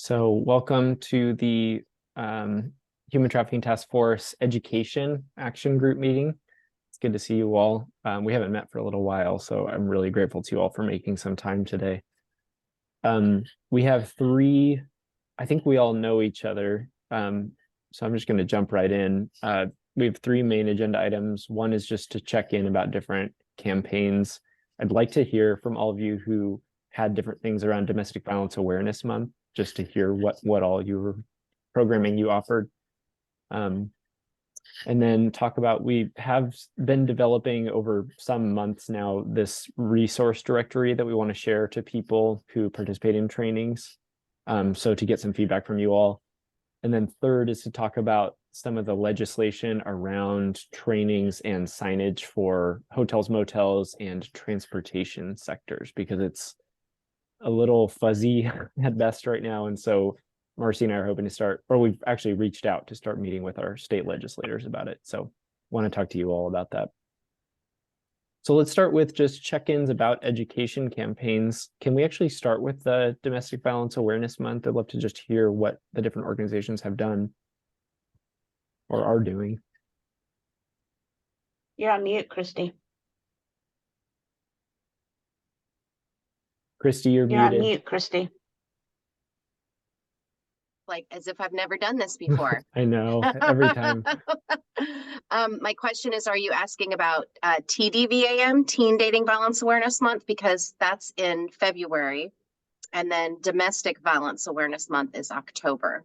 So welcome to the Human Trafficking Task Force Education Action Group meeting. It's good to see you all. We haven't met for a little while, so I'm really grateful to you all for making some time today. We have three, I think we all know each other, so I'm just going to jump right in. We have three main agenda items. One is just to check in about different campaigns. I'd like to hear from all of you who had different things around Domestic Violence Awareness Month, just to hear what all your programming you offered. And then talk about, we have been developing over some months now this resource directory that we want to share to people who participate in trainings. So to get some feedback from you all. And then third is to talk about some of the legislation around trainings and signage for hotels, motels, and transportation sectors, because it's a little fuzzy at best right now. And so Marcy and I are hoping to start, or we've actually reached out to start meeting with our state legislators about it. So want to talk to you all about that. So let's start with just check-ins about education campaigns. Can we actually start with the Domestic Violence Awareness Month? I'd love to just hear what the different organizations have done or are doing. You're on mute, Christy. Christy, you're You're on muted. mute, Christy. Like as if I've never done this before. I know, every time. My question is, are you asking about TDVAM, Teen Dating Violence Awareness Month? Because that's in February. And then Domestic Violence Awareness Month is October.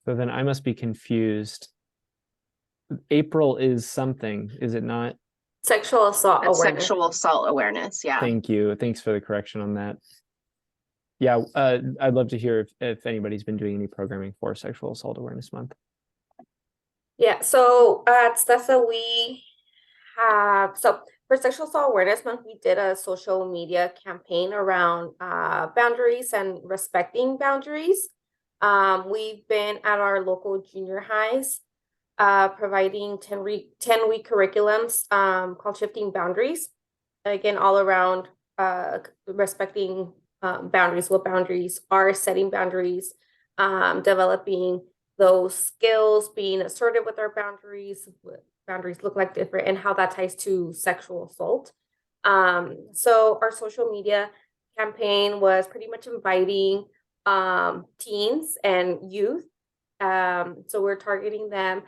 So then I must be confused. April is something, is it not? Sexual assault That's awareness. sexual assault awareness, yeah. Thank you. Thanks for the correction on that. Yeah, I'd love to hear if anybody's been doing any programming for Sexual Assault Awareness Month. Yeah, so at STESA we have, so for Sexual Assault Awareness Month, we did a social media campaign around boundaries and respecting boundaries. We've been at our local junior highs providing 10-week curriculums called Shifting Boundaries. Again, all around respecting boundaries, what boundaries are, setting boundaries, developing those skills, being assertive with our boundaries, what boundaries look like different, and how that ties to sexual assault. So our social media campaign was pretty much inviting teens and youth. So we're targeting them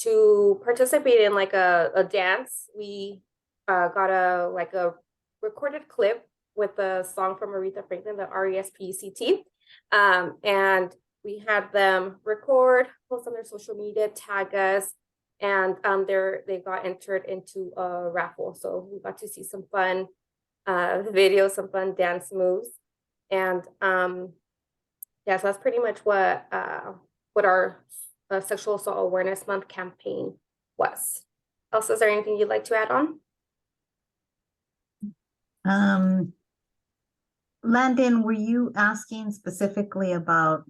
to participate in like a dance. We got a recorded clip with a song from Aretha Franklin, the RESPECT. And we had them record, post on their social media, tag us, and they got entered into a raffle. So we got to see some fun videos, some fun dance moves. And yeah, so that's pretty much what our Sexual Assault Awareness Month campaign was. Elsa, is there anything you'd like to add on? Landon, were you asking specifically about,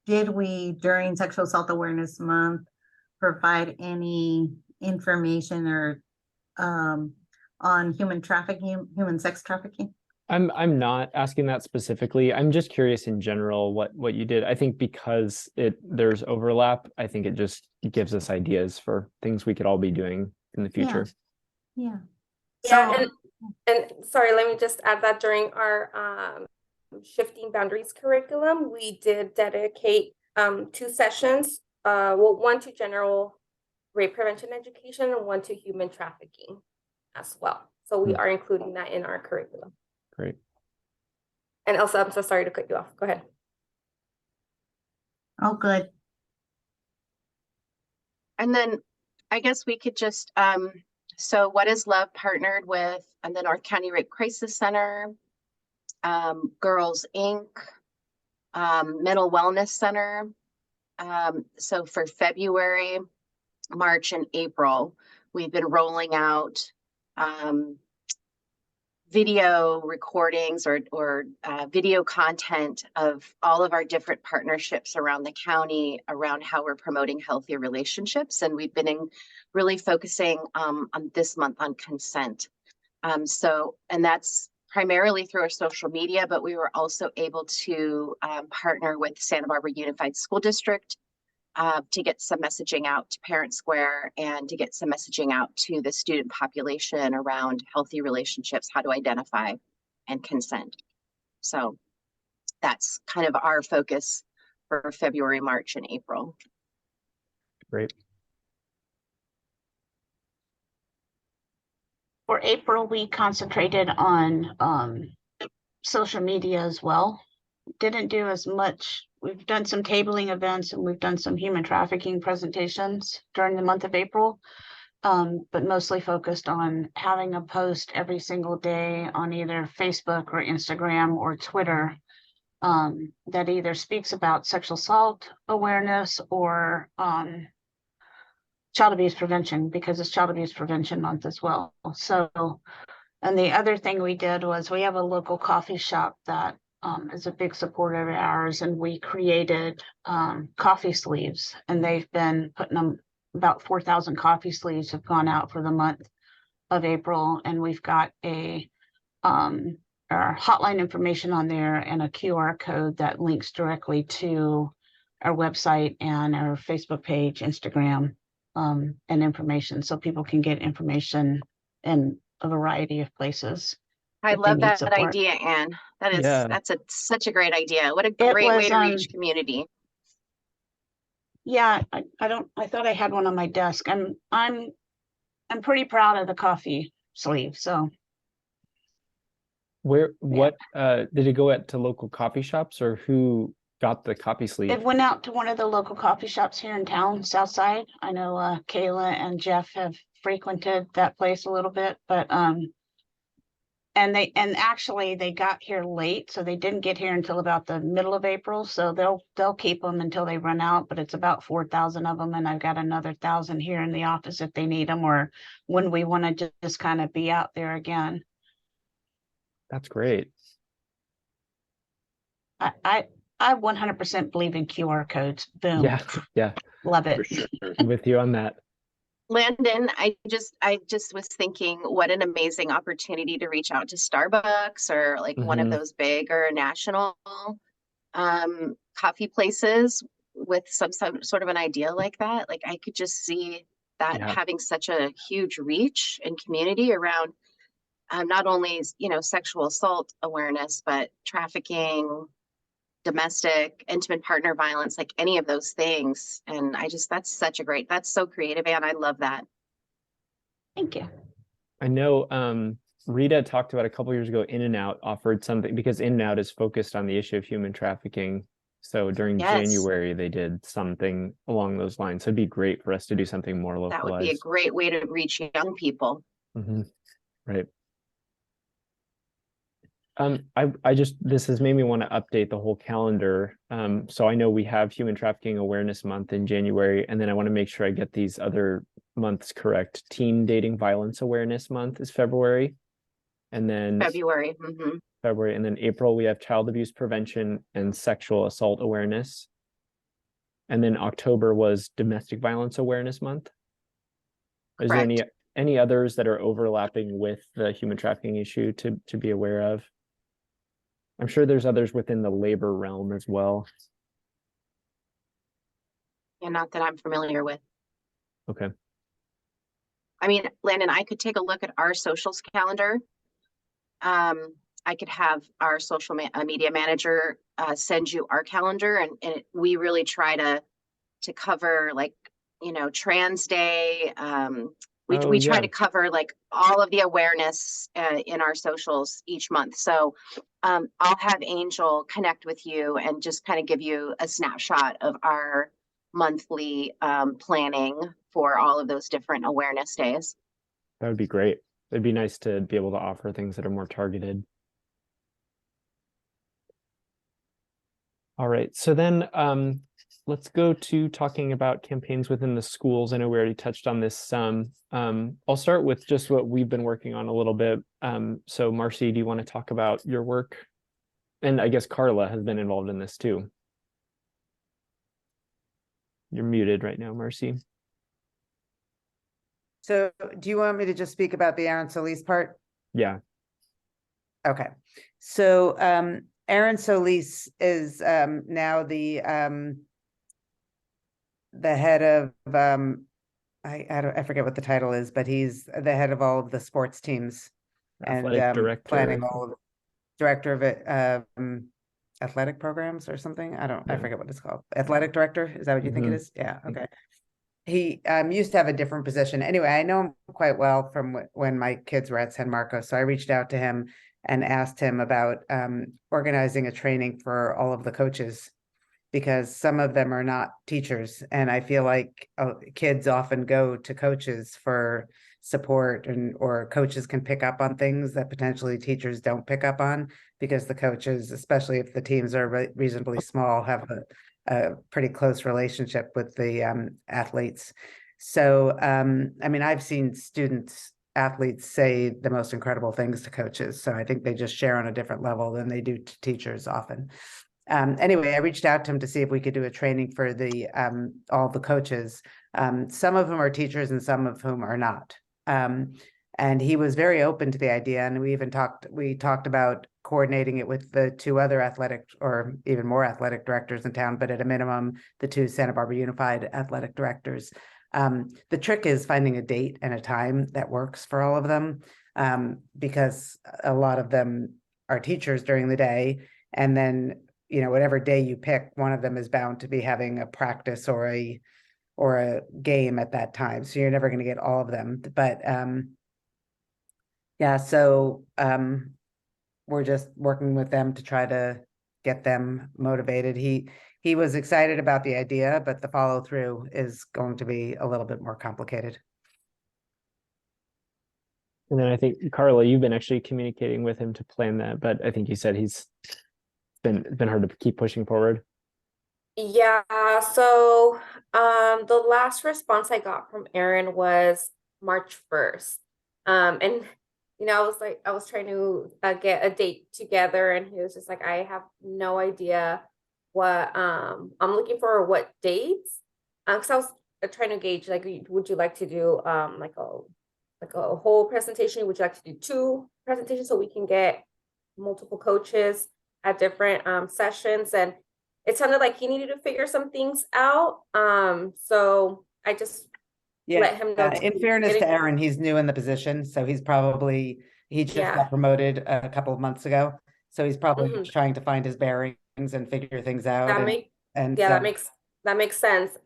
did we during Sexual Assault Awareness Month provide any information or on human trafficking, human sex trafficking? I'm not asking that specifically. I'm just curious in general what you did. I think because there's overlap, I think it just gives us ideas for things we could all be doing in the future. Yeah. Yeah, and sorry, let me just add that during our Shifting Boundaries curriculum, we did dedicate 2 sessions, one to general rape prevention education and one to human trafficking as well. So we are including that in our curriculum. Great. And Elsa, I'm so sorry to cut you off. Go ahead. Oh, good. And then I guess we could just, so What is Love partnered with the North County Rape Crisis Center, Girls Inc., Mental Wellness Center. So for February, March, and April, we've been rolling out video recordings or video content of all of our different partnerships around the county around how we're promoting healthy relationships. And we've been really focusing on this month on consent. And that's primarily through our social media, but we were also able to partner with Santa Barbara Unified School District to get some messaging out to Parent Square and to get some messaging out to the student population around healthy relationships, how to identify and consent. So that's kind of our focus for February, March, and April. Great. For April, we concentrated on social media as well. Didn't do as much. We've done some tabling events and we've done some human trafficking presentations during the month of April, but mostly focused on having a post every single day on either Facebook or Instagram or Twitter that either speaks about sexual assault awareness or child abuse prevention, because it's Child Abuse Prevention Month as well. So, and the other thing we did was we have a local coffee shop that is a big supporter of ours, and we created coffee sleeves, and they've been putting them, about 4,000 coffee sleeves have gone out for the month of April, and we've got our hotline information on there and a QR code that links directly to our website and our Facebook page, Instagram, and information, so people can get information in a variety of places. I if they love need that support. idea, Anne. That is, Yeah. that's such a great idea. What a great way was, to reach community. Yeah, I thought I had one on my desk. I'm pretty proud of the coffee sleeve. So What did it go to local coffee shops, or who got the coffee sleeve? it went out to one of the local coffee shops here in town, Southside. I know Kayla and Jeff have frequented that place a little bit, but and actually they got here late, so they didn't get here until about the middle of April. So they'll keep them until they run out, but it's about 4,000 of them, and I've got another 1,000 here in the office if they need them, or when we want to just kind of be out there again. That's great. I 100% believe in QR codes. Boom. Yeah, Love it. For sure. I'm with you on that. Landon, I just was thinking, what an amazing opportunity to reach out to Starbucks or like one of Mhm. those big or national coffee places with some sort of an idea like that. Like I could just see that Yeah. having such a huge reach and community around not only, you know, sexual assault awareness, but trafficking, domestic, intimate partner violence, like any of those things. And that's so creative, and I love that. Thank you. I know Rita talked about a couple years ago, In-N-Out offered something, because In-N-Out is focused on the issue of human trafficking. So during Yes. January, they did something along those lines. So it'd be great for us to do something more localized. That would be a great way to reach young people. Mhm. Right. This has made me want to update the whole calendar. So I know we have Human Trafficking Awareness Month in January, and then I want to make sure I get these other months correct. Teen Dating Violence Awareness Month is February, and then February. Mhm. February, and then April we have Child Abuse Prevention and Sexual Assault Awareness, and then October was Domestic Violence Awareness Month. Is there any others that are overlapping with the human trafficking issue to be aware of? I'm sure there's others within the labor realm as well. Yeah, not that I'm familiar with. Okay. I mean, Landon, I could take a look at our socials calendar. I could have our social media manager send you our calendar, and we really try to cover, like, you know, Trans Day. We try to cover like all of the awareness in our socials each month. So I'll have Angel connect with you and just kind of give you a snapshot of our monthly planning for all of those different awareness days. That would be great. It'd be nice to be able to offer things that are more targeted. All right, so then let's go to talking about campaigns within the schools. I know we already touched on this some. I'll start with just what we've been working on a little bit. So Marcy, do you want to talk about your work? And I guess Carla has been involved in this too. You're muted right now, Marcy. So do you want me to just speak about the Aaron Solis part? Yeah. Okay, so Aaron Solis is now the head of I forget what the title is, but he's the head of all of the sports teams Athletic and director. planning all of director of it athletic programs or something. I Yeah. forget what it's called. Athletic director, is that what you think it Mhm. is? Yeah, okay. He used to have a different position. Anyway, I know him quite well from when my kids were at San Marcos. So I reached out to him and asked him about organizing a training for all of the coaches, because some of them are not teachers. And I feel like kids often go to coaches for support, or coaches can pick up on things that potentially teachers don't pick up on, because the coaches, especially if the teams are reasonably small, have a pretty close relationship with the athletes. So, I mean, I've seen athletes say the most incredible things to coaches. So I think they just share on a different level than they do to teachers often. Anyway, I reached out to him to see if we could do a training for the all the coaches. Some of whom are teachers and some of whom are not. And he was very open to the idea, and we talked about coordinating it with the two other athletic, or even more athletic directors in town, but at a minimum, the two Santa Barbara Unified athletic directors. The trick is finding a date and a time that works for all of them, because a lot of them are teachers during the day, and then, you know, whatever day you pick, one of them is bound to be having a practice or a game at that time. So you're never going to get all of them. But yeah, so we're just working with them to try to get them motivated. He was excited about the idea, but the follow through is going to be a little bit more complicated. And then I think, Carla, you've been actually communicating with him to plan that, but I think you said he's been hard to keep pushing forward. Yeah, so the last response I got from Aaron was March 1st. And I was trying to get a date together, and he was just like, I have no idea what I'm looking for, what dates. Because I was trying to gauge, like, would you like to do like a whole presentation? Would you like to do 2 presentations so we can get multiple coaches at different sessions? And it sounded like he needed to figure some things out. So I just let him know. In fairness to Aaron, he's new in the position, so he just got promoted a couple of months ago. So he's probably trying to find his bearings and figure things out. That makes sense.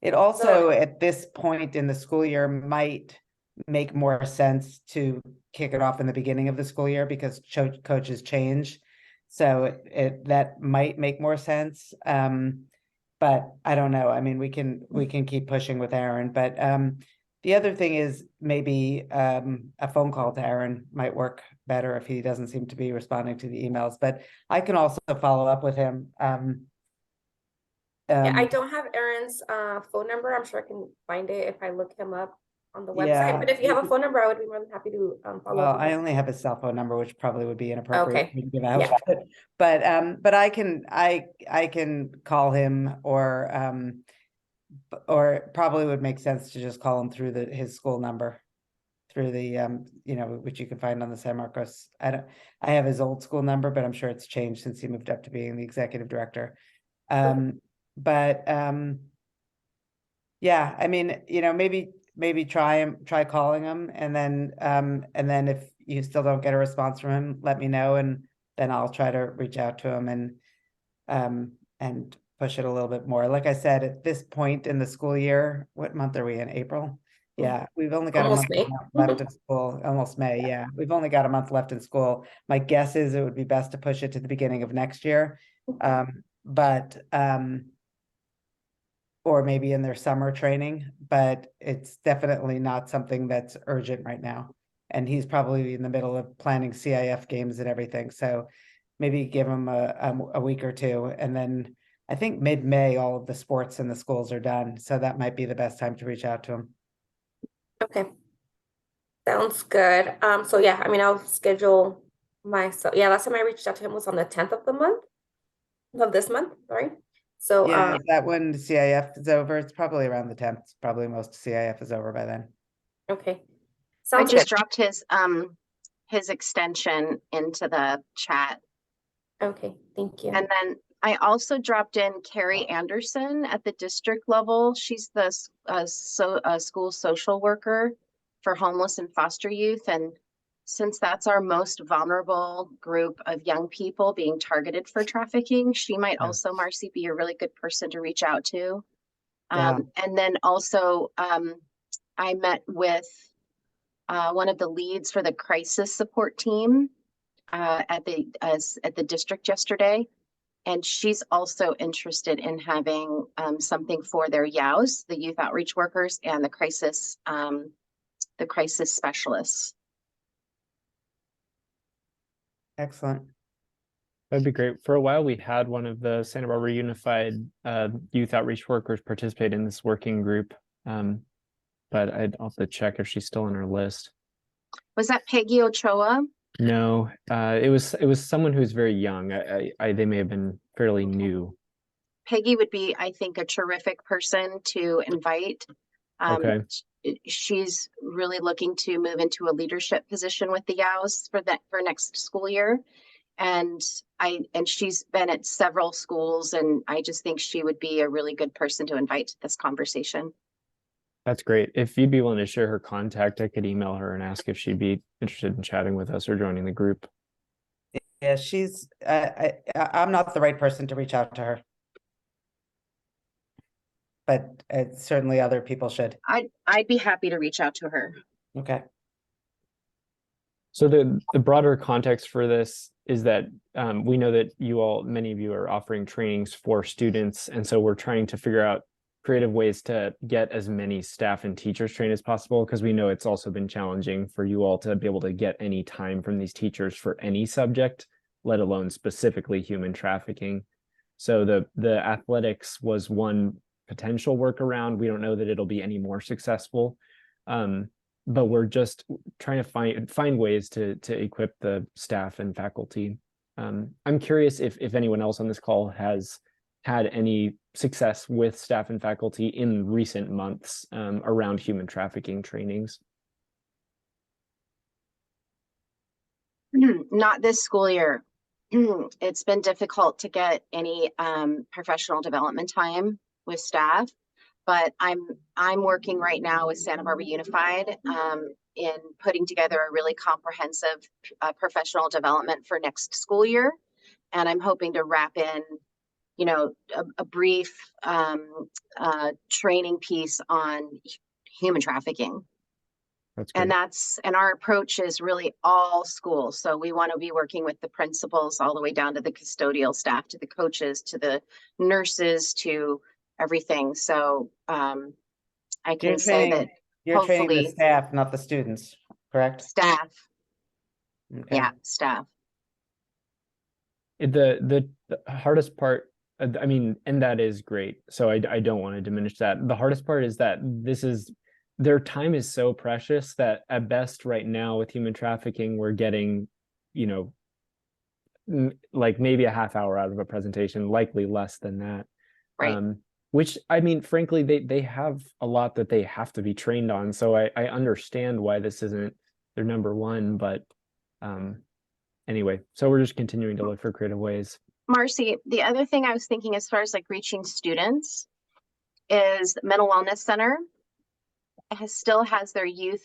It also, at this point in the school year, might make more sense to kick it off in the beginning of the school year, because coaches change. So that might make more sense. But I don't know. I mean, we can keep pushing with Aaron, but the other thing is maybe a phone call to Aaron might work better if he doesn't seem to be responding to the emails. But I can also follow up with him. I don't have Aaron's phone number. I'm sure I can find it if I look him up on the website. But if you have a phone number, I would be more than happy to follow up. I only have his cell phone number, which probably would be inappropriate to give out. Yeah. But I can call him, or probably would make sense to just call him through his school number, through the which you can find on the San Marcos. I have his old school number, but I'm sure it's changed since he moved up to being the executive director. Yeah, I mean, maybe try calling him, and then if you still don't get a response from him, let me know, and then I'll try to reach out to him and push it a little bit more. Like I said, at this point in the school year, what month are we in? April? Yeah, we've only got Almost a month left in school. Almost May, yeah. We've only got a month left in school. My guess is it would be best to push it to the beginning of next year. Or maybe in their summer training, but it's definitely not something that's urgent right now. And he's probably in the middle of planning CIF games and everything. So maybe give him a week or two. And then I think mid-May, all of the sports in the schools are done. So that might be the best time to reach out to him. Okay. Sounds good. So yeah, I mean, I'll schedule myself. Yeah, last time I reached out to him was on the 10th of this month, sorry. So yeah, is that when the CIF is over? It's probably around the 10th. Probably most CIF is over by then. Okay. I just dropped his his extension into the chat. Okay, thank you. And then I also dropped in Carrie Anderson at the district level. She's the school social worker for homeless and foster youth. And since that's our most vulnerable group of young people being targeted for trafficking, she might Yeah. also, Marcy, be a really good person to reach out to. Yeah. And then also I met with one of the leads for the crisis support team at the district yesterday. And she's also interested in having something for their YOWs, the youth outreach workers, and the crisis specialists. Excellent. That'd be great. For a while, we had one of the Santa Barbara Unified youth outreach workers participate in this working group. But I'll have to check if she's still on our list. Was that Peggy Ochoa? No, it was someone who's very young. They may have been fairly new. Peggy would be, I think, a terrific person to invite. Okay. She's really looking to move into a leadership position with the YOWs for next school year. And she's been at several schools, and I just think she would be a really good person to invite to this conversation. That's great. If you'd be willing to share her contact, I could email her and ask if she'd be interested in chatting with us or joining the group. Yeah, she's I'm not the right person to reach out to her. But certainly other people should. I'd be happy to reach out to her. Okay. So the broader context for this is that we know that many of you are offering trainings for students. And so we're trying to figure out creative ways to get as many staff and teachers trained as possible, because we know it's also been challenging for you all to be able to get any time from these teachers for any subject, let alone specifically human trafficking. So the athletics was one potential workaround. We don't know that it'll be any more successful. But we're just trying to find ways to equip the staff and faculty. I'm curious if anyone else on this call has had any success with staff and faculty in recent months around human trafficking trainings. Not this school year. It's been difficult to get any professional development time with staff, but I'm working right now with Santa Barbara Unified in putting together a really comprehensive professional development for next school year. And I'm hoping to wrap in, a brief training piece on human trafficking. That's great. And our approach is really all schools. So we want to be working with the principals all the way down to the custodial staff, to the coaches, to the nurses, to everything. So I can say that you're training the hopefully staff, not the students, correct? staff. Okay. Yeah, staff. The hardest part, I mean, and that is great. So I don't want to diminish that. The hardest part is that their time is so precious that at best right now with human trafficking, we're getting, like maybe a half hour out of a presentation, likely less than that. Right. Which, I mean, frankly, they have a lot that they have to be trained on. So I understand why this isn't their number one, but anyway, so we're just continuing to look for creative ways. Marcy, the other thing I was thinking as far as like reaching students is the Mental Wellness Center still has their youth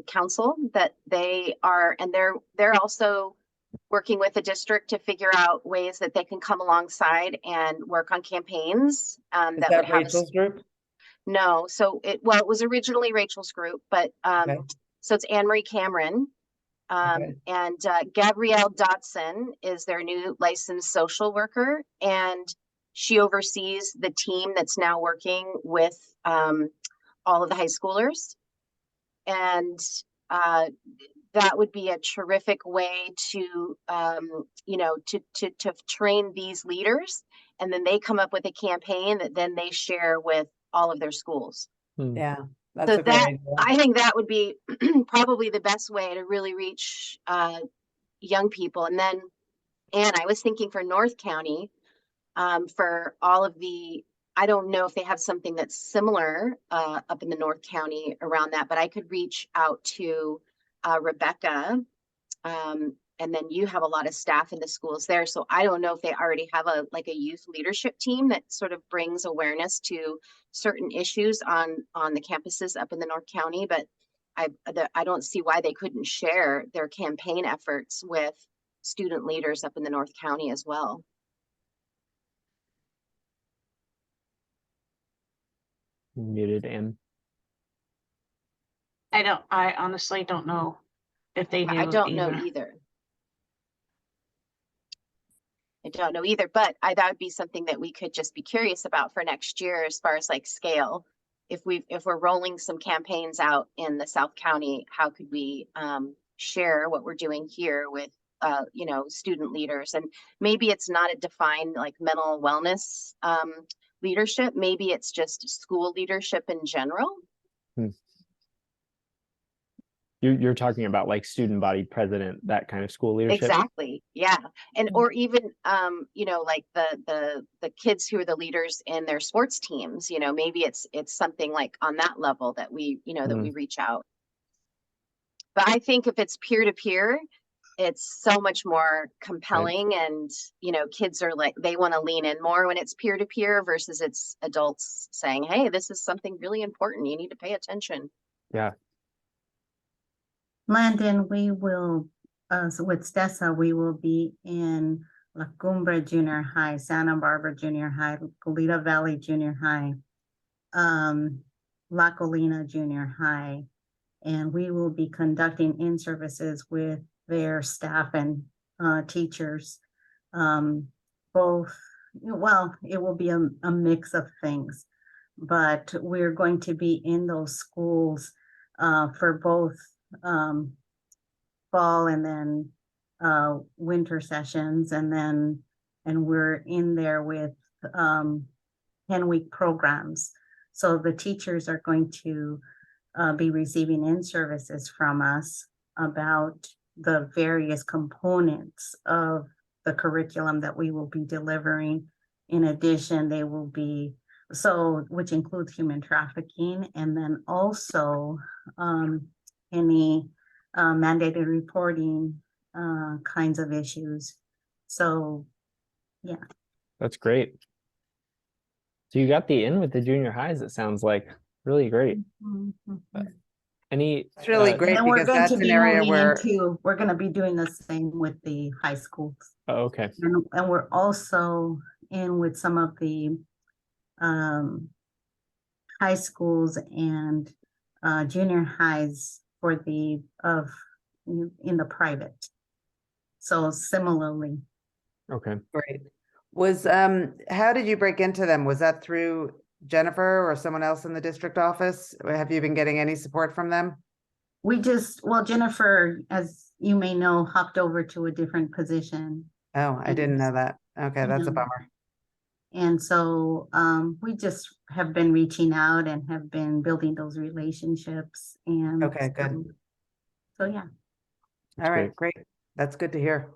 council that they are, and they're also working with the district to figure out ways that they can come alongside and work on campaigns. Is that Rachel's group? No, so it was originally Rachel's group, but Okay. so it's Anne Marie Cameron. Okay. And Gabrielle Dotson is their new licensed social worker, and she oversees the team that's now working with all of the high schoolers. And that would be a terrific way to, to train these leaders, and then they come up with a campaign that then they share with all of their schools. Yeah. That's So a great idea. I think that would be probably the best way to really reach young people. And then, Anne, I was thinking for North County, for all of I don't know if they have something that's similar up in the North County around that, but I could reach out to Rebecca And then you have a lot of staff in the schools there. So I don't know if they already have a youth leadership team that sort of brings awareness to certain issues on the campuses up in the North County, but I don't see why they couldn't share their campaign efforts with student leaders up in the North County as well. Muted and I honestly don't know if they do. I don't know either. I don't know either, but that would be something that we could just be curious about for next year as far as like scale. If we're rolling some campaigns out in the South County, how could we share what we're doing here with student leaders? And maybe it's not a defined like mental wellness leadership. Maybe it's just school leadership in general. you're talking about like student body president, that kind of school leadership. Exactly. Yeah. And or even like the kids who are the leaders in their sports teams, maybe it's something like on that level that we that we reach out. But I think if it's peer to peer, it's so much more compelling, and kids are like, they want to lean in more when it's peer to peer versus it's adults saying, hey, this is something really important, you need to pay attention. Yeah. Landon, we will, so with Stessa, we will be in La Cumbre Junior High, Santa Barbara Junior High, Goleta Valley Junior High, La Colina Junior High, and we will be conducting in-services with their staff and teachers. Both, well, it will be a mix of things, but we're going to be in those schools for both fall and then winter sessions, and we're in there with 10-week programs. So the teachers are going to be receiving in-services from us about the various components of the curriculum that we will be delivering. In addition, they will be, which includes human trafficking, and then also any mandated reporting kinds of issues. So, yeah. That's great. So you got the in with the junior highs, it sounds like. Really great. Any It's really great and we're because going that's to an be area moving where into, we're going to be doing the same with the high schools. Oh, okay. And we're also in with some of the high schools and junior highs for in the private. So similarly. Okay. great. Was how did you break into them? Was that through Jennifer or someone else in the district office? Have you been getting any support from them? Jennifer, as you may know, hopped over to a different position. Oh, I didn't know that. Okay, that's a bummer. And so we just have been reaching out and have been building those relationships. And Okay, good. So yeah. All right, great. That's good to hear.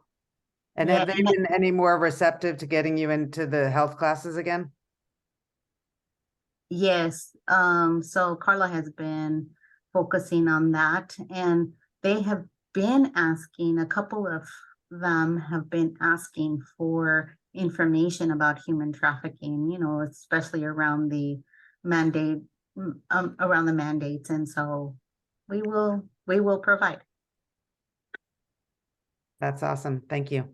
And Yeah, have they been any more receptive to getting you into the health classes again? Yes. So Carla has been focusing on that, and they have been asking, a couple of them have been asking for information about human trafficking, especially around the mandate, around the mandates. And so we will provide. That's awesome. Thank you.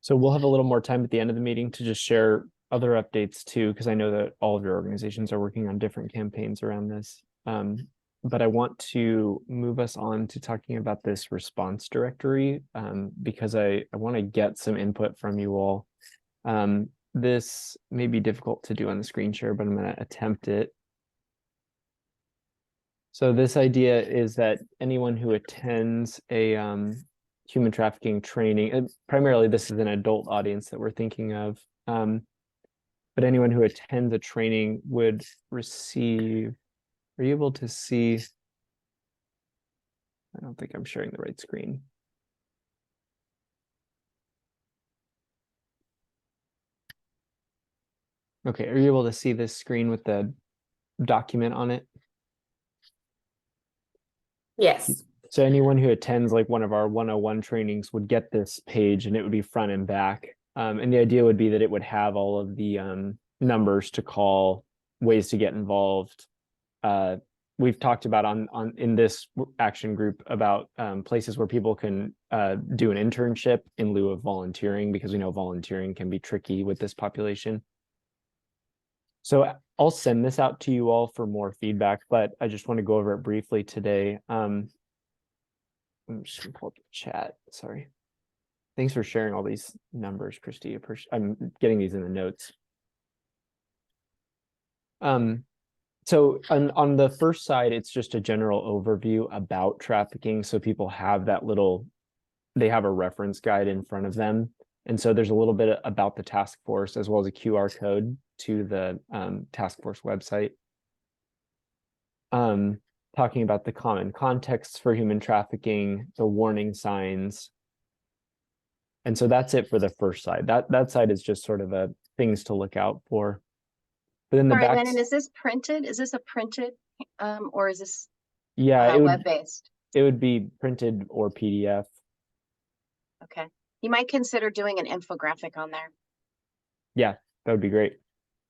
So we'll have a little more time at the end of the meeting to just share other updates too, because I know that all of your organizations are working on different campaigns around this. But I want to move us on to talking about this response directory because I want to get some input from you all. This may be difficult to do on the screen share, but I'm going to attempt it. So this idea is that anyone who attends a human trafficking training, and primarily this is an adult audience that we're thinking of, but anyone who attends a training would receive, are you able to see? I don't think I'm sharing the right screen. Okay, are you able to see this screen with the document on it? Yes. So anyone who attends like one of our 101 trainings would get this page, and it would be front and back. And the idea would be that it would have all of the numbers to call, ways to get involved. We've talked about in this action group about places where people can do an internship in lieu of volunteering, because we know volunteering can be tricky with this population. So I'll send this out to you all for more feedback, but I just want to go over it briefly today. I'm just gonna pull up the chat. Sorry. Thanks for sharing all these numbers, Christy. I'm getting these in the notes. So on the first side, it's just a general overview about trafficking. So people have that they have a reference guide in front of them. And so there's a little bit about the task force, as well as a QR code to the task force website. Talking about the common contexts for human trafficking, the warning signs. And so that's it for the first side. That side is just sort of a things to look out for. But then the Sorry, back, Landon, is this printed? Is this a printed, or is this yeah, web-based? it would be printed or PDF. Okay. You might consider doing an infographic on there. Yeah, that would be great.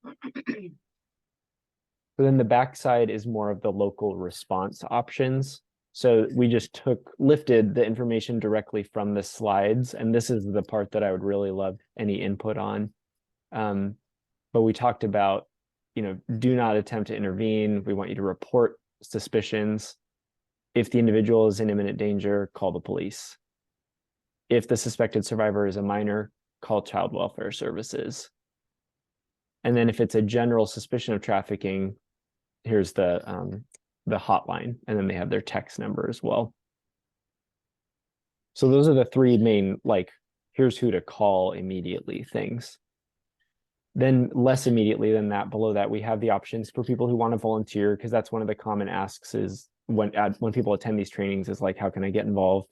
But then the backside is more of the local response options. So we just lifted the information directly from the slides, and this is the part that I would really love any input on. But we talked about, do not attempt to intervene. We want you to report suspicions. If the individual is in imminent danger, call the police. If the suspected survivor is a minor, call child welfare services. And then if it's a general suspicion of trafficking, here's the hotline, and then they have their text number as well. So those are the three main, like, here's who to call immediately things. Then less immediately than that, below that, we have the options for people who want to volunteer, because that's one of the common asks is when people attend these trainings is like, how can I get involved?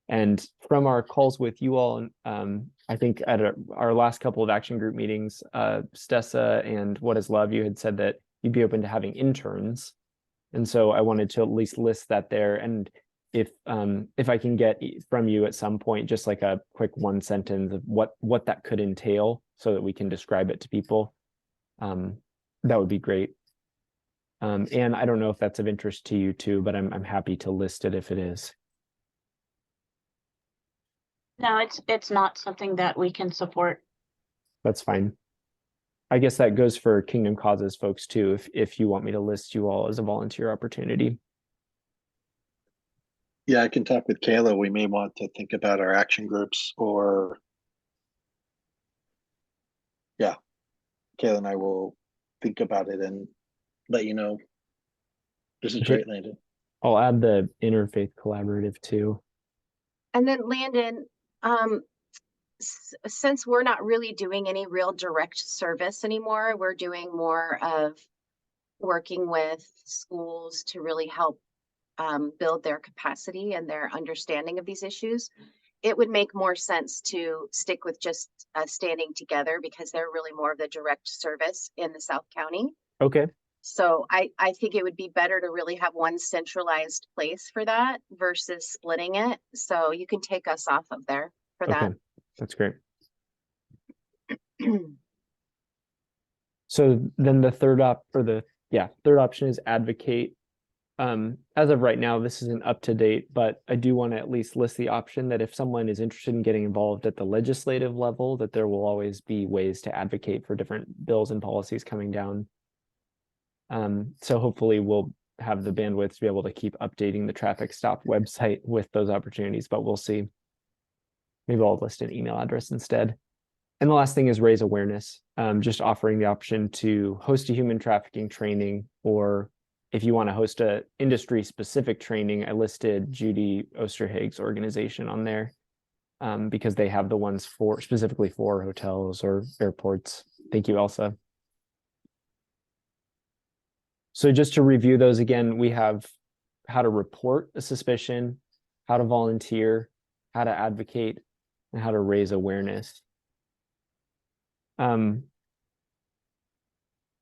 And from our calls with you all, I think at our last couple of action group meetings, Stessa and What is Love, you had said that you'd be open to having interns. And so I wanted to at least list that there. And if I can get from you at some point, just like a quick one sentence of what that could entail, so that we can describe it to people, that would be great. And I don't know if that's of interest to you too, but I'm happy to list it if it is. No, it's not something that we can support. That's fine. I guess that goes for Kingdom Causes folks too, if you want me to list you all as a volunteer opportunity. Yeah, I can talk with Kayla. We may want to think about our action groups, or yeah, Kayla and I will think about it and let you know. This is great, Landon. I'll add the Interfaith Collaborative too. And then Landon, since we're not really doing any real direct service anymore, we're doing more of working with schools to really help build their capacity and their understanding of these issues. It would make more sense to stick with just standing together, because they're really more of the direct service in the South County. Okay. So I think it would be better to really have one centralized place for that versus splitting it. So you can take us off of there for that. That's great. So then the third option is advocate. As of right now, this isn't up to date, but I do want to at least list the option that if someone is interested in getting involved at the legislative level, that there will always be ways to advocate for different bills and policies coming down. So hopefully we'll have the bandwidth to be able to keep updating the Traffic Stop website with those opportunities, but we'll see. Maybe I'll list an email address instead. And the last thing is raise awareness, just offering the option to host a human trafficking training, or if you want to host a industry specific training, I listed Judy Osterhage's organization on there, because they have the ones specifically for hotels or airports. Thank you, Elsa. So just to review those again, we have how to report a suspicion, how to volunteer, how to advocate, and how to raise awareness. I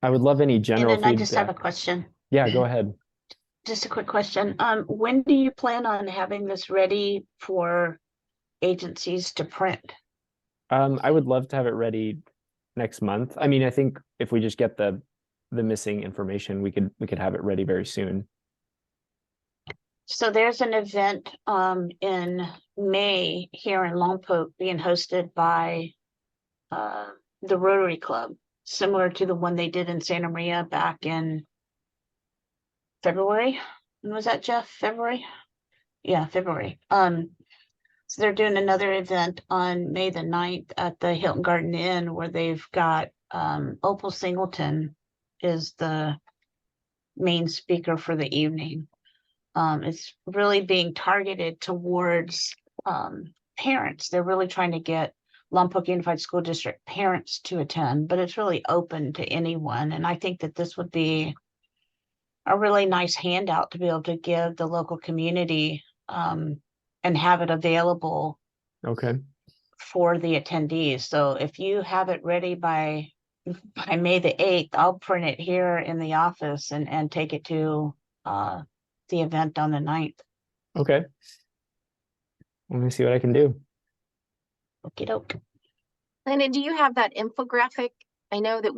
would love any general And then feedback. I just have a question. Yeah, go ahead. Just a quick question. When do you plan on having this ready for agencies to print? I would love to have it ready next month. I mean, I think if we just get the missing information, we could have it ready very soon. So there's an event in May here in Lompoc being hosted by the Rotary Club, similar to the one they did in Santa Maria back in February. When was that, Jeff? February? Yeah, February. So they're doing another event on May the 9th at the Hilton Garden Inn where they've got Opal Singleton is the main speaker for the evening. It's really being targeted towards parents. They're really trying to get Lompoc Unified School District parents to attend, but it's really open to anyone. And I think that this would be a really nice handout to be able to give the local community and have it available Okay. for the attendees. So if you have it ready by May the 8th, I'll print it here in the office and take it to the event on the 9th. Okay. Let me see what I can do. Okie doke. Landon, do you have that infographic? I know that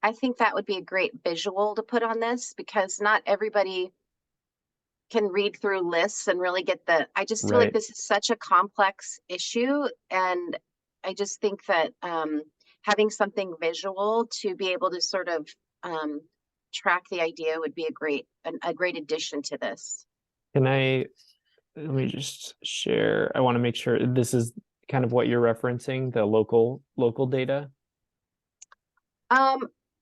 I think that would be a great visual to put on this because not everybody can read through lists and really get I just feel like Right. this is such a complex issue. And I just think that having something visual to be able to sort of track the idea would be a great addition to this. Let me just share. I want to make sure this is kind of what you're referencing, the local data.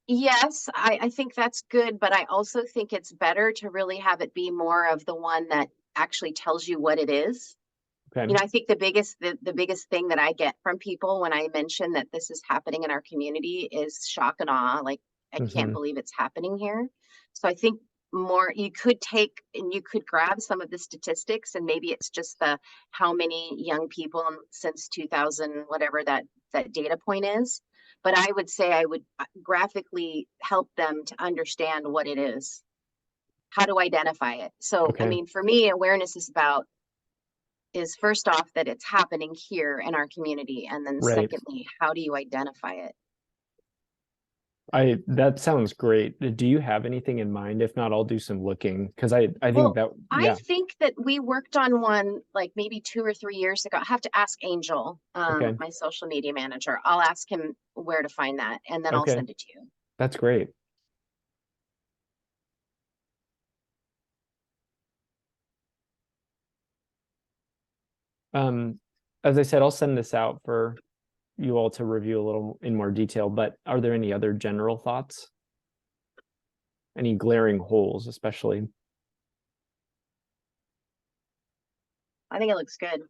Yes, I think that's good, but I also think it's better to really have it be more of the one that actually tells you what it is. Okay. You know, I think the biggest thing that I get from people when I mention that this is happening in our community is shock and awe. Like, I can't believe it's happening here. So I think more you could take and you could grab some of the statistics and maybe it's just how many young people since 2000, whatever that data point is. But I would say I would graphically help them to understand what it is, how to identify it. So, Okay. I mean, for me, awareness is first off that it's happening here in our community. And then Right. secondly, how do you identify it? That sounds great. Do you have anything in mind? If not, I'll do some looking because I Well, think that, I yeah. think that we worked on one like maybe 2 or 3 years ago. I have to ask Angel, Okay. my social media manager. I'll ask him where to find that and then I'll Okay. send it to you. That's great. As I said, I'll send this out for you all to review a little in more detail, but are there any other general thoughts? Any glaring holes, especially? I think it looks good.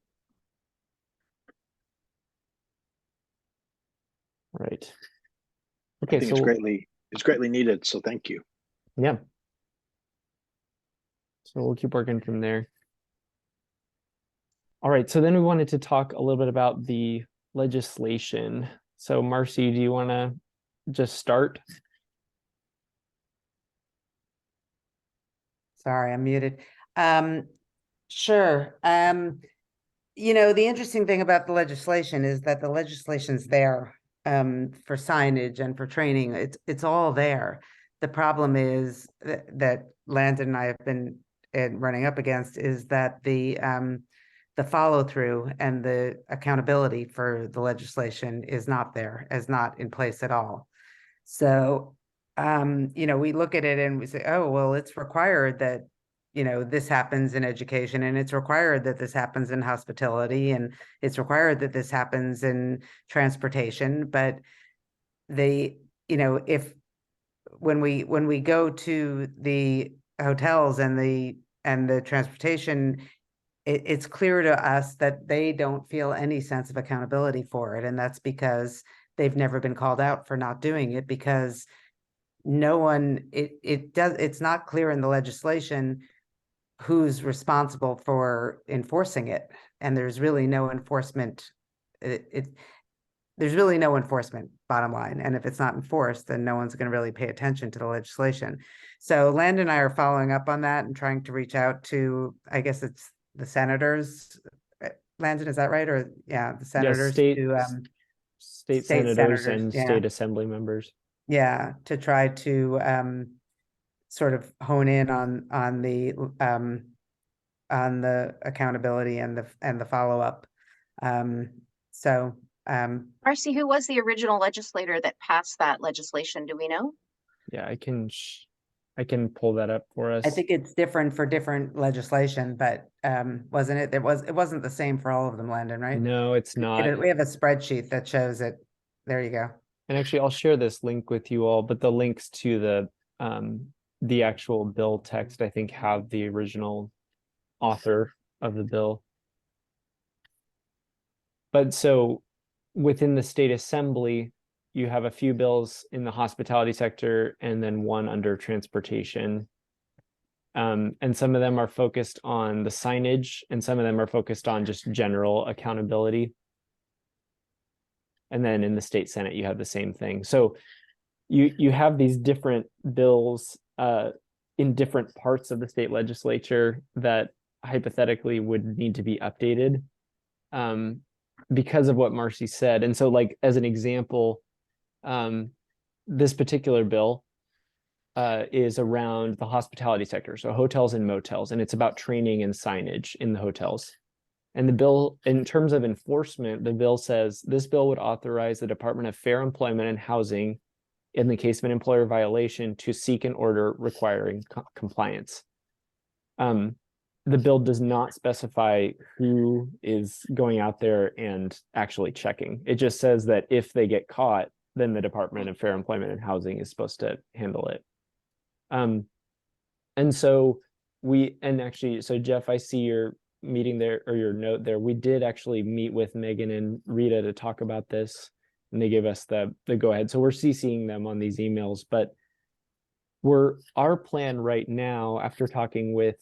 Right. I Okay, think so it's greatly needed, so thank you. yeah. So we'll keep working from there. All right, so then we wanted to talk a little bit about the legislation. So Marcy, do you want to just start? Sorry, I'm muted. Sure. You know, the interesting thing about the legislation is that the legislation's there for signage and for training. It's all there. The problem is that Landon and I have been running up against is that the follow through and the accountability for the legislation is not not in place at all. So, you know, we look at it and we say, oh, well, it's required that, you know, this happens in education and it's required that this happens in hospitality and it's required that this happens in transportation. But you know, when we go to the hotels and the transportation, it's clear to us that they don't feel any sense of accountability for it. And that's because they've never been called out for not doing it because it's not clear in the legislation who's responsible for enforcing it. And there's really no enforcement. there's really no enforcement, bottom line. And if it's not enforced, then no one's going to really pay attention to the legislation. So Landon and I are following up on that and trying to reach out to, I guess it's the senators. Landon, is that right? Or yeah, the senators state to state state senators senators, and yeah. state assembly members. Yeah, to try to sort of hone in on the accountability and the follow-up. Marcy, who was the original legislator that passed that legislation? Do we know? Yeah, I can pull that up for us. I think it's different for different legislation, but wasn't it? It wasn't the same for all of them, Landon, right? No, it's not. We have a spreadsheet that shows it. There you go. And actually, I'll share this link with you all, but the links to the actual bill text, I think, have the original author of the bill. But so within the state assembly, you have a few bills in the hospitality sector and then one under transportation. And some of them are focused on the signage and some of them are focused on just general accountability. And then in the state Senate, you have the same thing. So you have these different bills in different parts of the state legislature that hypothetically would need to be updated because of what Marcy said. And so, like, as an example, this particular bill is around the hospitality sector, so hotels and motels, and it's about training and signage in the hotels. And the bill, in terms of enforcement, the bill says this bill would authorize the Department of Fair Employment and Housing, in the case of an employer violation, to seek an order requiring compliance. The bill does not specify who is going out there and actually checking. It just says that if they get caught, then the Department of Fair Employment and Housing is supposed to handle it. And so so Jeff, I see your meeting there, or your note there. We did actually meet with Megan and Rita to talk about this, and they gave us the go ahead. So we're CCing them on these emails, but our plan right now, after talking with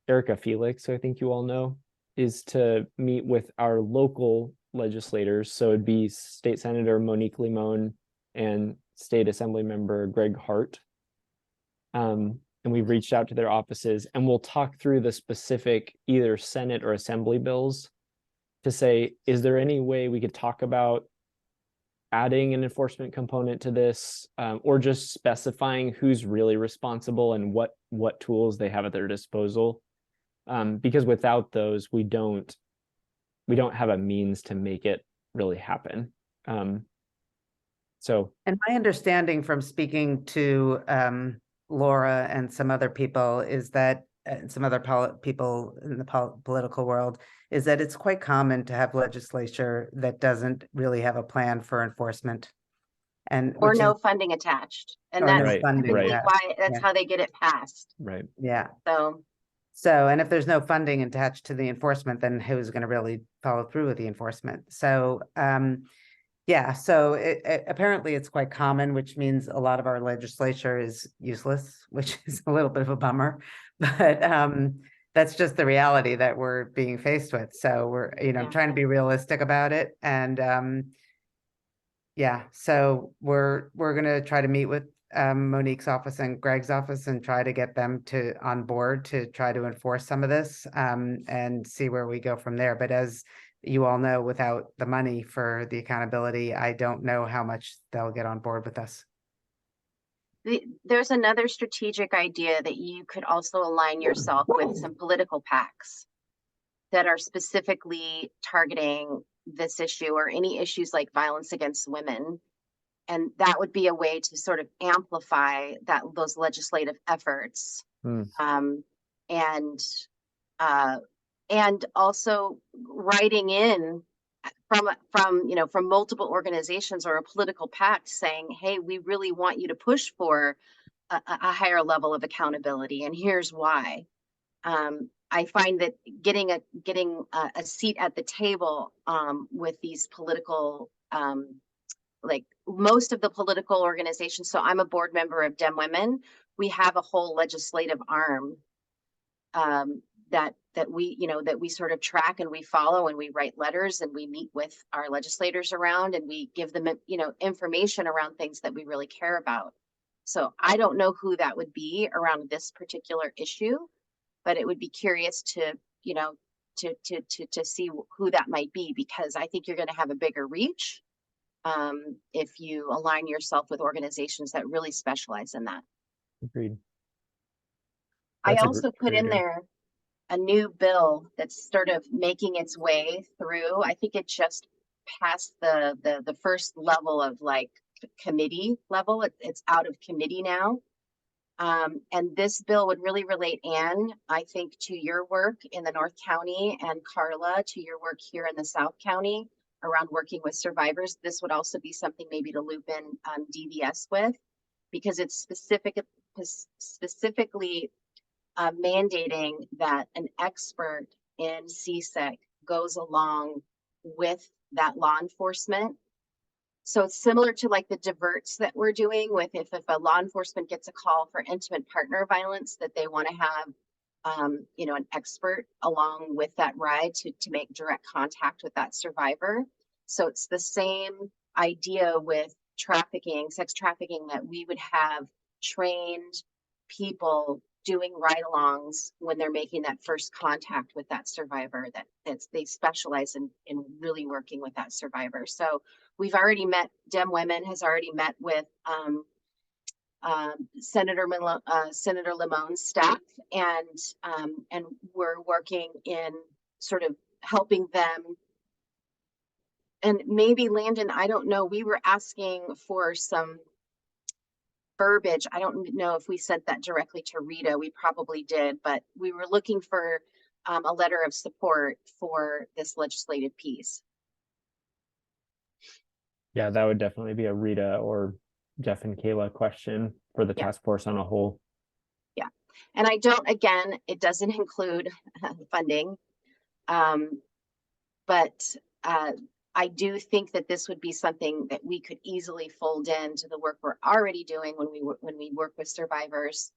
Erica Felix, who I think you all know, is to meet with our local legislators. So it'd be State Senator Monique Limon and State Assembly Member Greg Hart. And we've reached out to their offices, and we'll talk through the specific either Senate or Assembly bills to say, is there any way we could talk about adding an enforcement component to this, or just specifying who's really responsible and what tools they have at their disposal? Because without those, we don't have a means to make it really happen. And my understanding from speaking to Laura and some other people is that some other people in the political world is that it's quite common to have legislature that doesn't really have a plan for enforcement, and or no funding attached, and that's Right, typically right. why that's Yeah. how they get it passed. right. Yeah. So And if there's no funding attached to the enforcement, then who's going to really follow through with the enforcement? So, yeah, so apparently it's quite common, which means a lot of our legislature is useless, which is a little bit of a bummer, but that's just the reality that we're being faced with. So we're, Yeah. trying to be realistic about it. And yeah, so we're going to try to meet with Monique's office and Greg's office and try to get them on board to try to enforce some of this and see where we go from there. But as you all know, without the money for the accountability, I don't know how much they'll get on board with us. there's another strategic idea that you could also align yourself with some political PACs that are specifically targeting this issue or any issues like violence against women. And that would be a way to sort of amplify those legislative efforts. And also writing in from multiple organizations or a political pact saying, hey, we really want you to push for a higher level of accountability, and here's why. I find that getting a seat at the table with these political like most of the political organizations. So I'm a board member of Dem Women. We have a whole legislative arm that that we, you know, that we sort of track and we follow, and we write letters and we meet with our legislators around, and we give them, you know, information around things that we really care about. So I don't know who that would be around this particular issue, but it would be curious to, you know, to see who that might be, because I think you're going to have a bigger reach if you align yourself with organizations that really specialize in that. Agreed. I That's a also put great in idea. there a new bill that's sort of making its way through. I think it just passed the first level of like committee level. It's out of committee now. And this bill would really relate, Anne, I think, to your work in the North County, and Carla, to your work here in the South County around working with survivors. This would also be something maybe to loop in DVS with, because it's specifically mandating that an expert in CSEC goes along with that law enforcement. So it's similar to like the diverts that we're doing with if a law enforcement gets a call for intimate partner violence, that they want to have, you know, an expert along with that ride to make direct contact with that survivor. So it's the same idea with trafficking, sex trafficking, that we would have trained people doing ride-alongs when they're making that first contact with that survivor, they specialize in really working with that survivor. So we've already met, Dem Women has already met with Senator Lamone's staff, and we're working in sort of helping them. And maybe Landon, I don't know, we were asking for some verbiage. I don't know if we sent that directly to Rita. We probably did, but we were looking for a letter of support for this legislative piece. Yeah, that would definitely be a Rita or Jeff and Kayla question for the task force on a whole. Yeah. And I don't, again, it doesn't include funding. But I do think that this would be something that we could easily fold into the work we're already doing when we work with survivors.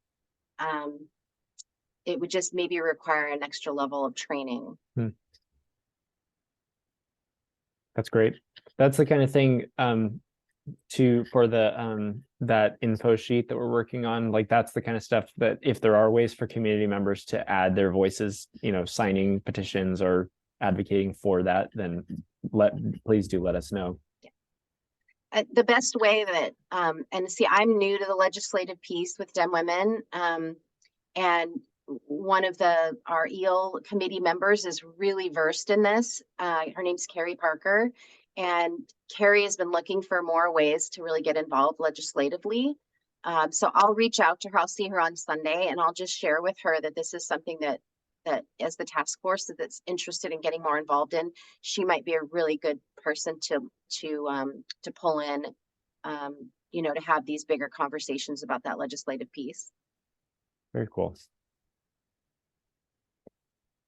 It would just maybe require an extra level of training. That's great. That's the kind of thing for the that info sheet that we're working on. Like, that's the kind of stuff that if there are ways for community members to add their voices, you know, signing petitions or advocating for that, then please do let us know. The best way that and see, I'm new to the legislative piece with Dem Women, and one of our EEL committee members is really versed in this. Her name's Carrie Parker, and Carrie has been looking for more ways to really get involved legislatively. So I'll reach out to her. I'll see her on Sunday, and I'll just share with her that this is something that as the task force that's interested in getting more involved in, she might be a really good person to pull in, you know, to have these bigger conversations about that legislative piece. Very cool.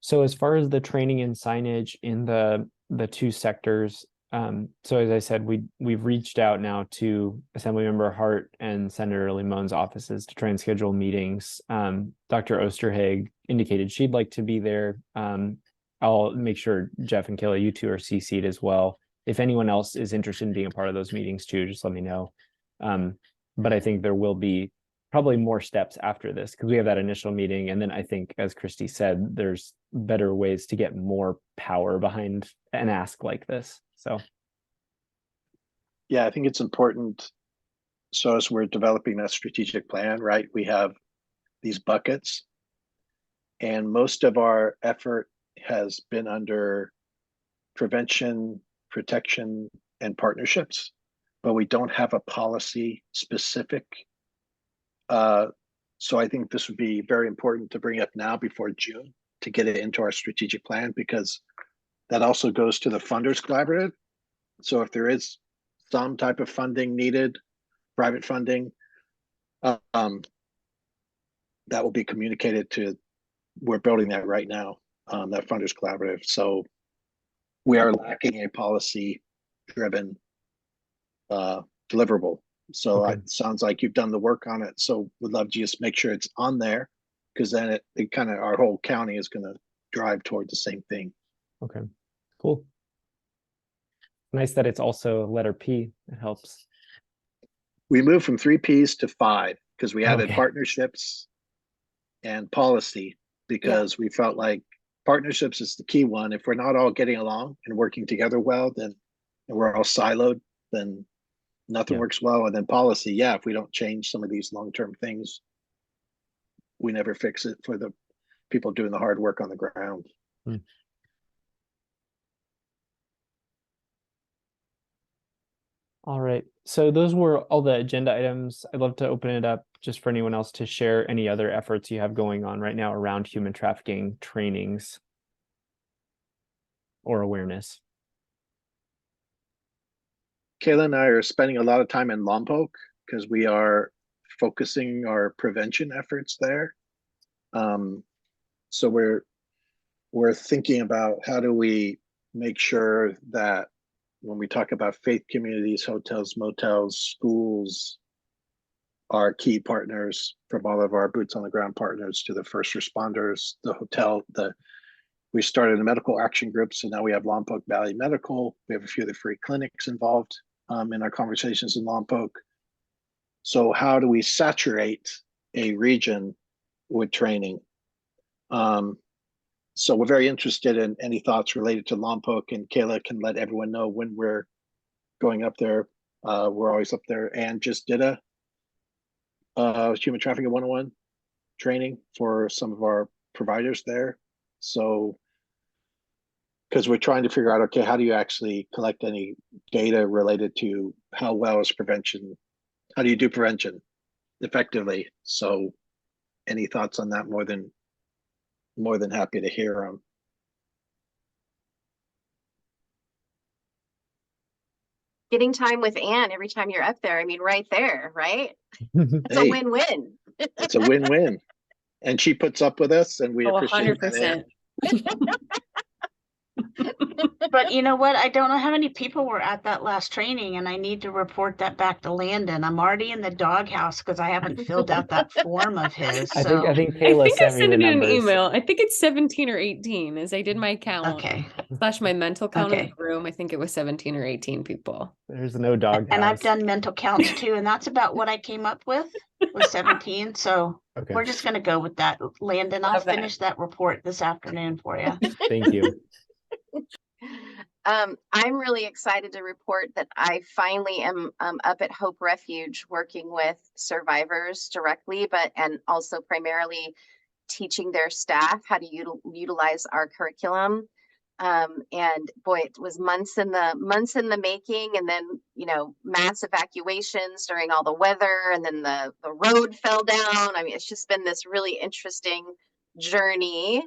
So as far as the training and signage in the two sectors, so as I said, we've reached out now to Assemblymember Hart and Senator Lamone's offices to try and schedule meetings. Dr. Osterhage indicated she'd like to be there. I'll make sure Jeff and Kayla, you two are CC'd as well. If anyone else is interested in being a part of those meetings too, just let me know. But I think there will be probably more steps after this, because we have that initial meeting. And then I think, as Christy said, there's better ways to get more power behind an ask like this. So. Yeah, I think it's important. So as we're developing that strategic plan, right, we have these buckets, and most of our effort has been under prevention, protection, and partnerships, but we don't have a policy specific. So I think this would be very important to bring up now before June to get it into our strategic plan, because that also goes to the funders collaborative. So if there is some type of funding needed, private funding, that will be communicated to, we're building that right now, that funders collaborative. So we are lacking a policy driven deliverable. So it sounds like you've done the work on it. So we'd love to just make sure it's on there, because then it kind of, our whole county is going to drive toward the same thing. Okay, cool. Nice that it's also letter P. It helps. We moved from 3 Ps to 5 because we added Okay. partnerships and policy, because we felt like partnerships is the key one. If we're not all getting along and working together well, then and we're all siloed, then nothing Yeah. works well. And then policy, yeah, if we don't change some of these long-term things, we never fix it for the people doing the hard work on the ground. All right. So those were all the agenda items. I'd love to open it up just for anyone else to share any other efforts you have going on right now around human trafficking trainings or awareness. Kayla and I are spending a lot of time in Lompoc because we are focusing our prevention efforts there. So we're thinking about how do we make sure that when we talk about faith communities, hotels, motels, schools, are key partners, from all of our boots on the ground partners to the first responders, the hotel, we started a medical action group. So now we have Lompoc Valley Medical. We have a few of the free clinics involved in our conversations in Lompoc. So how do we saturate a region with training? So we're very interested in any thoughts related to Lompoc, and Kayla can let everyone know when we're going up there. We're always up there, and just did a human trafficking 101 training for some of our providers there. So, because we're trying to figure out, okay, how do you actually collect any data related to how well is prevention? How do you do prevention effectively? So any thoughts on that? More than happy to hear them. Getting time with Anne every time you're up there. I mean, right there, right? It's a win-win. It's a win-win. And she puts up with us, and we appreciate that. 100%. But you know what? I don't know how many people were at that last training, and I need to report that back to Landon. I'm already in the doghouse because I haven't filled out that form of his. I So think I Kayla think I sent me sent the it in an numbers. email. I think it's 17 or 18 as I did my count. okay. Slash my mental count of Okay. the room. I think it was 17 or 18 people. There's no dog And I've house. done mental counts too, and that's about what I came up with, was 17. So Okay. we're just gonna go with that. Landon, I'll Love that. finish that report this afternoon for you. Thank you. I'm really excited to report that I finally am up at Hope Refuge working with survivors directly, and also primarily teaching their staff how to utilize our curriculum. And boy, it was months in the making, and then, mass evacuations during all the weather, and then the road fell down. I mean, it's just been this really interesting journey.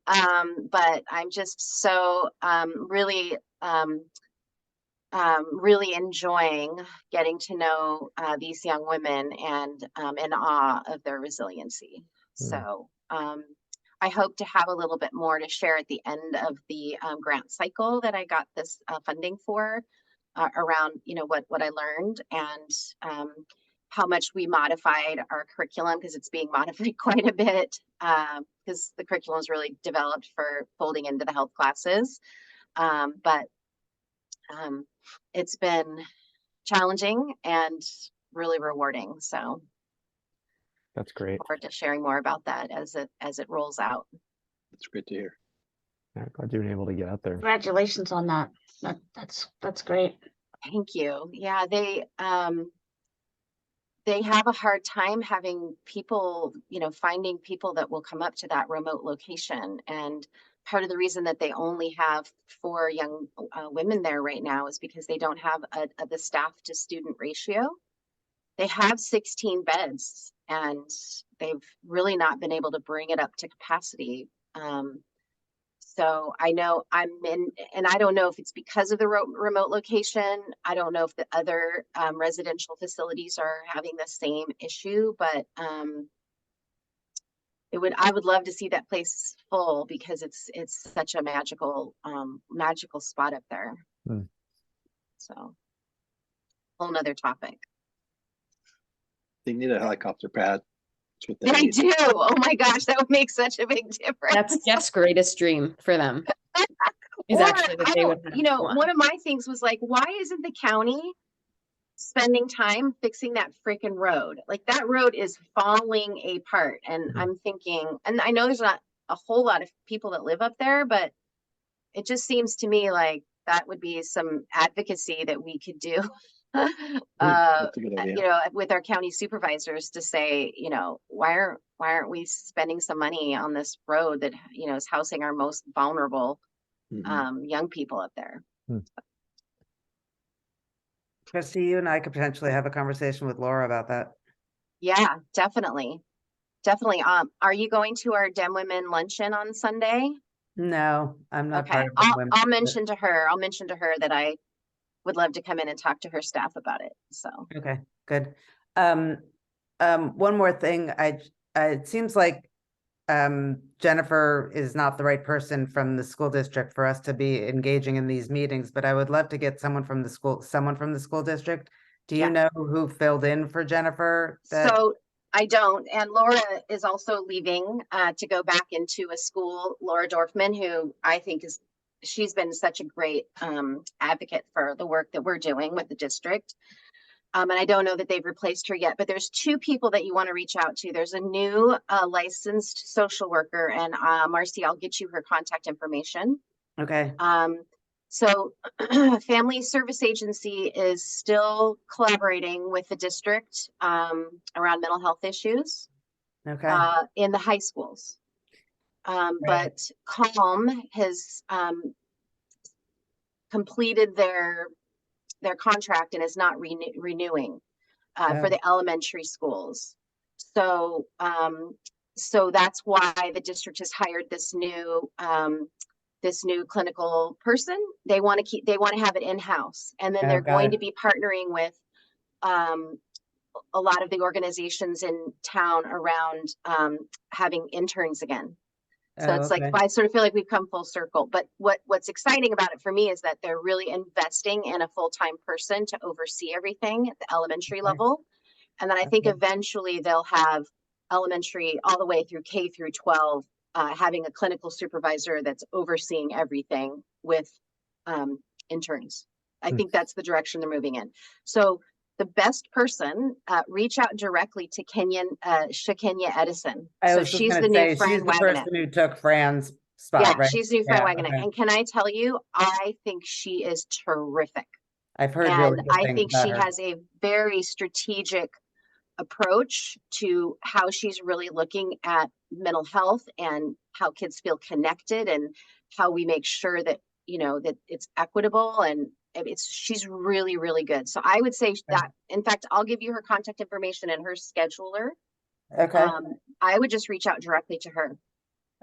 But I'm just so really really enjoying getting to know these young women, and in awe of their resiliency. So I hope to have a little bit more to share at the end of the grant cycle that I got this funding for, around what I learned, and how much we modified our curriculum, because it's being modified quite a bit, because the curriculum is really developed for folding into the health classes. But it's been challenging and really rewarding. So That's great. look forward to sharing more about that as it rolls out. It's great to hear. Yeah, glad you've been able to get out there. Congratulations on that. That's great. Thank you. Yeah, they have a hard time having people, finding people that will come up to that remote location. And part of the reason that they only have 4 young women there right now is because they don't have the staff to student ratio. They have 16 beds, and they've really not been able to bring it up to capacity. So I know and I don't know if it's because of the remote location. I don't know if the other residential facilities are having the same issue, but I would love to see that place full, because it's such a magical spot up there. So whole nother topic. They need a helicopter pad. That's what they They need. do. Oh my gosh, that would make such a big difference. That's Jeff's greatest dream for them. Is Or, actually that I they would don't, have you know, one. one of my things was like, why isn't the county spending time fixing that freaking road? Like that road is falling apart. And Mhm. I'm thinking, and I know there's not a whole lot of people that live up there, but it just seems to me like that would be some advocacy that we could do. That's a good idea. You know, with our county supervisors to say, you know, why aren't we spending some money on this road that, you know, is housing our most vulnerable Mhm. young people up there? Christy, you and I could potentially have a conversation with Laura about that. Yeah, definitely. Definitely. Are you going to our Dem Women luncheon on Sunday? No, I'm not Okay, part of the women. I'll mention to her that I would love to come in and talk to her staff about it. So, Okay, good. One more thing, it seems like Jennifer is not the right person from the school district for us to be engaging in these meetings, but I would love to get someone from the school district. Do you yeah. know who filled in for Jennifer? That So I don't, and Laura is also leaving to go back into a school. Laura Dorfman, who I think she's been such a great advocate for the work that we're doing with the district. And I don't know that they've replaced her yet, but there's two people that you want to reach out to. There's a new licensed social worker, and Marcy, I'll get you her contact information. okay, So Family Service Agency is still collaborating with the district around mental health issues okay, in the high schools. Right. But Calm has completed their contract and is not renewing for the elementary schools. So so that's why the district has hired this new clinical person. They want to have it in-house, and then Oh, they're got going it. to be partnering with a lot of the organizations in town around having interns again. So Oh, it's like, okay. I sort of feel like we've come full circle. But what's exciting about it for me is that they're really investing in a full-time person to oversee everything at the elementary Okay. level. And then I think Okay. eventually they'll have elementary all the way through K through 12, having a clinical supervisor that's overseeing everything with interns. I think that's the direction they're moving in. So the best person, reach out directly to Shakenya Edison. I So was just she's gonna the new say, Fran she's the Wagonet. person who took Fran's Yeah, spot, right? she's new Fran Yeah, Wagonet. okay. And can I tell you, I think she is terrific. I've heard really And good I things think about she her. has a very strategic approach to how she's really looking at mental health and how kids feel connected and how we make sure that, you know, that it's equitable, and she's really, really good. So I would say that, in fact, I'll give you her contact information and her scheduler. Okay, I would just reach out directly to her.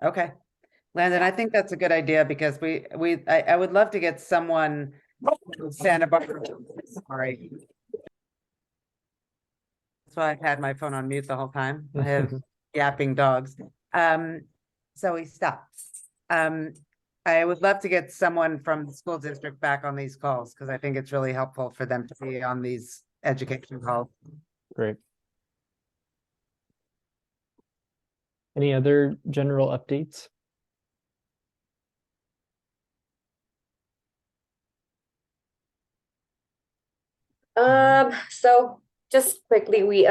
okay. Landon, Yeah. I think that's a good idea because I would love to get someone from Santa Barbara. Sorry. That's why I've had my phone on mute the whole time. I have yapping dogs. So he stops. I would love to get someone from the school district back on these calls because I think it's really helpful for them to be on these education calls. Great. Any other general updates? So just quickly, we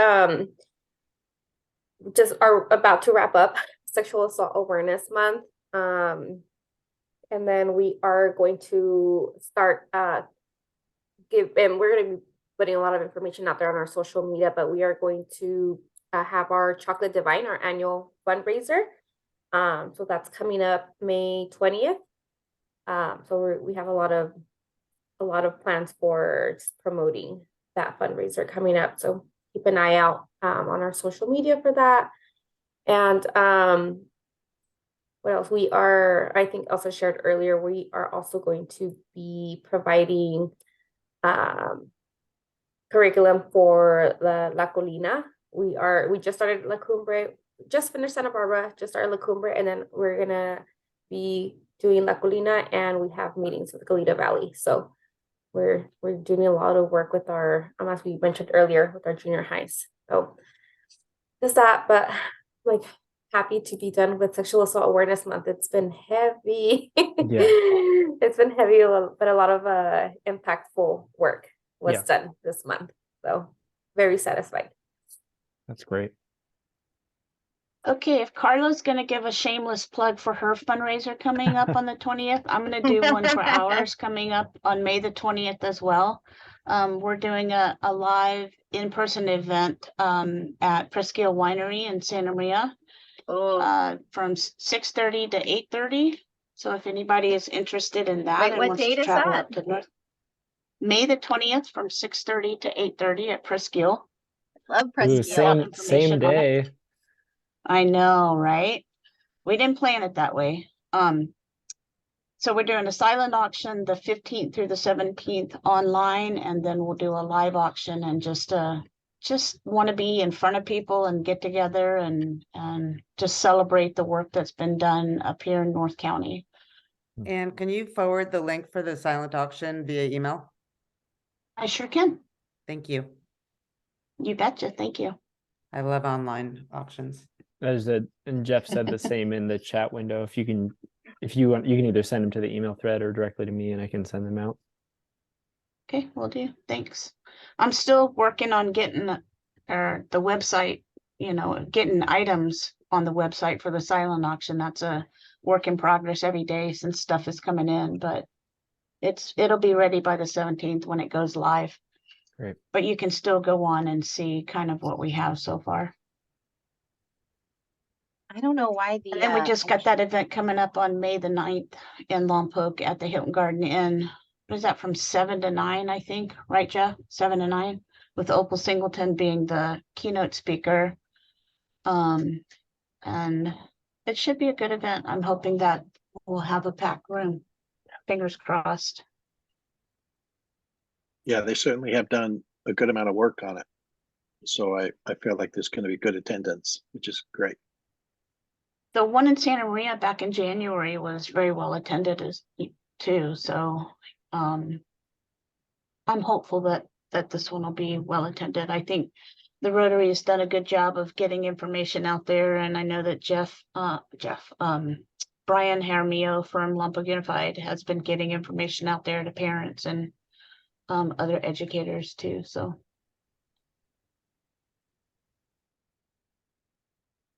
just are about to wrap up Sexual Assault Awareness Month. And then we are going to start and we're going to be putting a lot of information out there on our social media, but we are going to have our Chocolate Divine, our annual fundraiser. So that's coming up May 20th. So we have a lot of plans for promoting that fundraiser coming up. So keep an eye out on our social media for that. And what else? I think also shared earlier, we are also going to be providing curriculum for the La Colina. We just started La Cumbre, just finished Santa Barbara, just started La Cumbre, and then we're gonna be doing La Colina, and we have meetings with Goleta Valley. So we're doing a lot of work with our, as we mentioned earlier, with our junior highs. So just that, but like happy to be done with Sexual Assault Awareness Month. It's been heavy. Yeah. It's been heavy, but a lot of impactful work was Yeah. done this month. So very satisfied. That's great. Okay, if Carla's gonna give a shameless plug for her fundraiser coming up on the 20th, I'm gonna do one for ours coming up on May the 20th as well. We're doing a live in-person event at Presqu'île Winery in Santa Maria from 6:30 to 8:30. So if anybody is interested in that Wait, and what wants date to is travel that? up to North, May the 20th from 6:30 to 8:30 at Presqu'île. Love Ooh, Presqu'île. same information on it. day. I know, right? We didn't plan it that way. So we're doing a silent auction the 15th through the 17th online, and then we'll do a live auction and just want to be in front of people and get together and just celebrate the work that's been done up here in North County. And can you forward the link for the silent auction via email? I sure can. Thank you. You betcha. Thank you. I love online auctions. And Jeff said the same in the chat window. If you want, you can either send them to the email thread or directly to me and I can send them out. Okay, will do. Thanks. I'm still working on getting the website, getting items on the website for the silent auction. That's a work in progress every day since stuff is coming in, but it'll be ready by the 17th when it goes live. Great. But you can still go on and see kind of what we have so far. I don't know why the. And then we just got that event coming up on May the 9th in Lompoc at the Hilton Garden Inn. What is that, from 7 to 9, I think, right, Jeff? 7 to 9, with Opal Singleton being the keynote speaker. And it should be a good event. I'm hoping that we'll have a packed room. Fingers crossed. Yeah, they certainly have done a good amount of work on it. So I feel like there's going to be good attendance, which is great. The one in Santa Maria back in January was very well attended too. So I'm hopeful that this one will be well attended. I think the Rotary has done a good job of getting information out there, and I know that Brian Jaramillo from Lompoc Unified has been getting information out there to parents and other educators too. So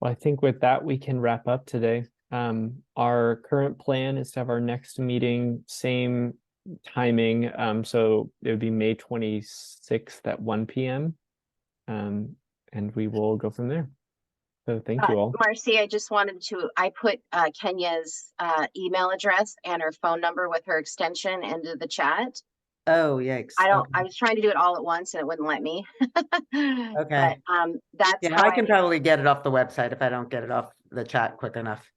Well, I think with that, we can wrap up today. Our current plan is to have our next meeting, same timing. So it would be May 26th at 1 p.m. And we will go from there. So thank you all. Marcy, I put Kenya's email address and her phone number with her extension into the chat. Oh, yikes. I Okay. was trying to do it all at once and it wouldn't let me. Okay. But that's Yeah, how I can probably get it off the website if I don't get it off the chat quick enough.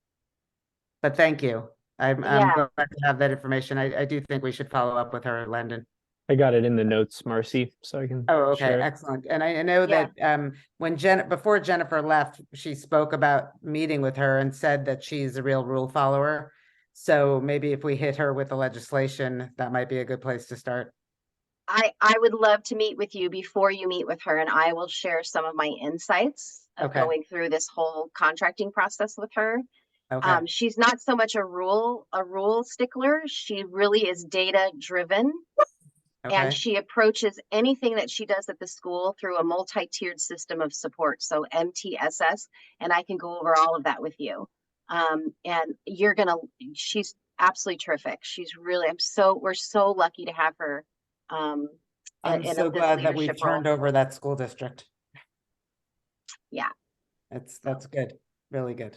But thank you. I'm Yeah. glad to have that information. I do think we should follow up with her, Landon. I got it in the notes, Marcy, so I can. Oh, okay, share it. excellent. And I know Yeah. that when before Jennifer left, she spoke about meeting with her and said that she's a real rule follower. So maybe if we hit her with the legislation, that might be a good place to start. I would love to meet with you before you meet with her, and I will share some of my insights of Okay. going through this whole contracting process with her. Okay. She's not so much a rule stickler. She really is data driven. Okay. And she approaches anything that she does at the school through a multi-tiered system of support. So MTSS, and I can go over all of that with you. And she's absolutely terrific. She's really, we're so lucky to have her. I'm in so this glad that we've leadership role. turned over that school district. Yeah. That's good. Really good.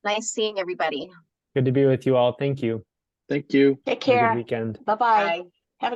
Nice seeing everybody. Good to be with you all. Thank you. Thank you. take Have a good care. weekend. Bye-bye. Have a good